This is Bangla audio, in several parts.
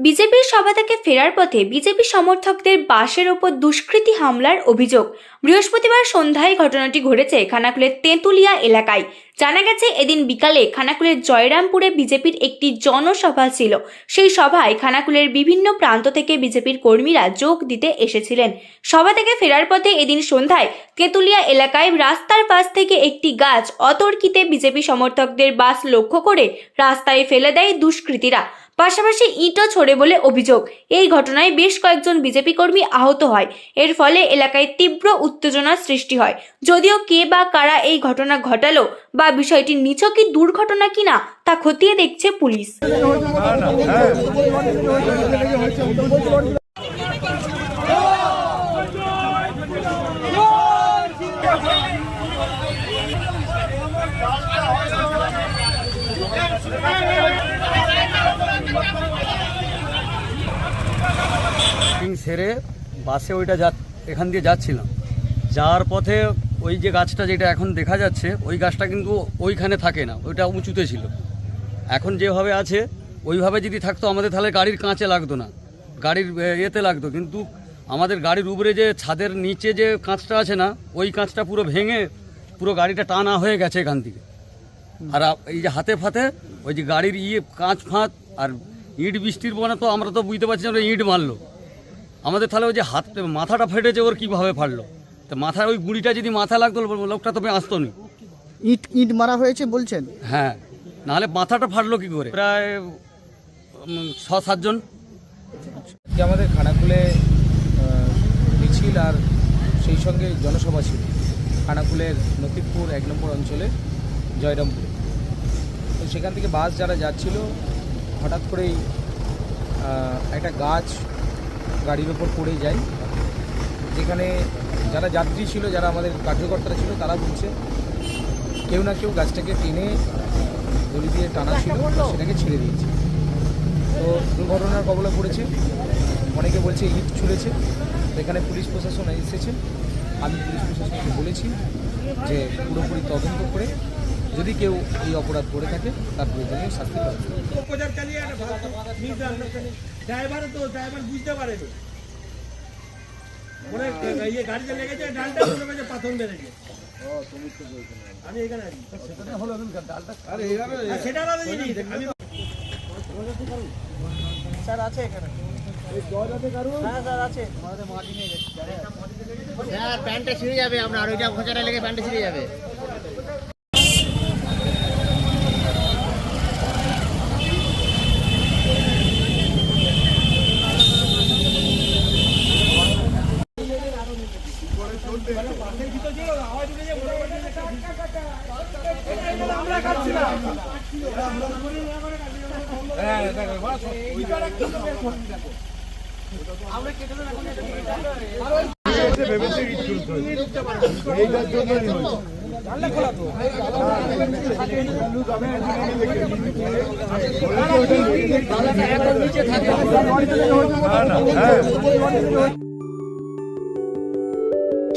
বিজেপির সভা থেকে ফেরার পথে বিজেপি সমর্থকদের বাসের ওপর দুষ্কৃতী হামলার অভিযোগ। বৃহস্পতিবার সন্ধ্যায় ঘটনাটি ঘটেছে খানাকুলের তেঁতুলিয়া এলাকায়। জানা গেছে, এদিন বিকালে খানাকুলের জয়রামপুরে বিজেপির একটি জনসভা ছিল। সেই সভায় খানাকুলের বিভিন্ন প্রান্ত থেকে বিজেপির কর্মীরা যোগ দিতে এসেছিলেন। সভা থেকে ফেরার পথে এদিন সন্ধ্যায় তেঁতুলিয়া এলাকায় রাস্তার পাশ থেকে একটি গাছ অতর্কিতে বিজেপি সমর্থকদের বাস লক্ষ্য করে রাস্তায় ফেলে দেয় দুষ্কৃতীরা। পাশাপাশি ইটও ছোড়ে বলে অভিযোগ। এই ঘটনায় বেশ কয়েকজন বিজেপি কর্মী আহত হয়। এর ফলে এলাকায় তীব্র উত্তেজনার সৃষ্টি হয়। যদিও কে বা কারা এই ঘটনা ঘটালো বা বিষয়টি নিছকই দুর্ঘটনা কিনা তা খতিয়ে দেখছে পুলিশ। সেরে বাসে ওইটা এখান দিয়ে যাচ্ছিলাম, যাওয়ার পথে ওই যে গাছটা যেটা এখন দেখা যাচ্ছে ওই গাছটা কিন্তু ওইখানে থাকে না, ওইটা উঁচুতে ছিল। এখন যেভাবে আছে ওইভাবে যদি থাকতো আমাদের তাহলে গাড়ির কাঁচে লাগতো না, গাড়ির এতে লাগতো। কিন্তু আমাদের গাড়ির উপরে যে ছাদের নিচে যে কাঁচটা আছে না, ওই কাঁচটা পুরো ভেঙে পুরো গাড়িটা টানা হয়ে গেছে এখান থেকে। আর এই যে হাতে ফাতে ওই যে গাড়ির কাঁচ ফাঁত আর ইট বৃষ্টির বনে তো আমরা তো বুঝতে পারছি না ইট মারলো আমাদের, তাহলে ওই যে মাথাটা ফেটেছে ওর কীভাবে ফাটলো? তো মাথায় ওই গুঁড়িটা যদি মাথায় লাগতো লোকটা তবে আসতো নি। ইট মারা হয়েছে বলছেন? হ্যাঁ, নাহলে মাথাটা ফাটলো কি করে? প্রায় 6-7 জন। আমাদের খানাকুলে মিছিল আর সেই সঙ্গে জনসভা ছিল খানাকুলের নকিবপুর 1 নম্বর অঞ্চলে জয়রামপুর। তো সেখান থেকে বাস যারা যাচ্ছিল হঠাৎ করেই একটা গাছ গাড়ির ওপর পড়ে যায়, যেখানে যারা যাত্রী ছিল, যারা আমাদের কার্যকর্তারা ছিল, তারা বলছে কেউ না কেউ গাছটাকে টেনে দড়ি দিয়ে টানা ছিল, সেটাকে ছেড়ে দিয়েছে। তো দুর্ঘটনার কবলে পড়েছে। অনেকে বলছে ইট ছুঁড়েছে। এখানে পুলিশ প্রশাসন এসেছে। আমি পুলিশ প্রশাসনকে বলেছি যে পুরোপুরি তদন্ত করে যদি কেউ এই অপরাধ করে থাকে তার প্রয়োজনীয় শাস্তি পাবে। ড্রাইভার বুঝতে পারেনি, গাড়িতে লেগেছে, ডালটা পাথর মেরেছে। আমি এখানে আছি, সেটা আলাদা জিনিস। আমি স্যার আছে এখানে, হ্যাঁ স্যার আছে। প্যান্টটা ছিঁড়ে যাবে আপনার, ওইটা খোঁচাটা লেগে প্যান্টটা ছিঁড়ে যাবে।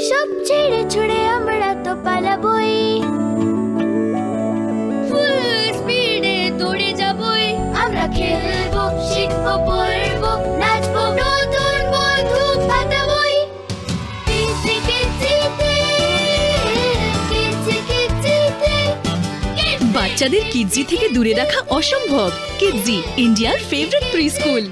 সব ছেড়ে ছুড়ে আমরা তো পালাবই, ফুল স্পিডে দৌড়ে যাবই। আমরা খেলবো, শিখবো, পড়বো, নাচবো, নতুন বন্ধু পাতাবই। বাচ্চাদের কিডজি থেকে দূরে রাখা অসম্ভব। কিডজি, ইন্ডিয়ার ফেভারিট প্রি স্কুল।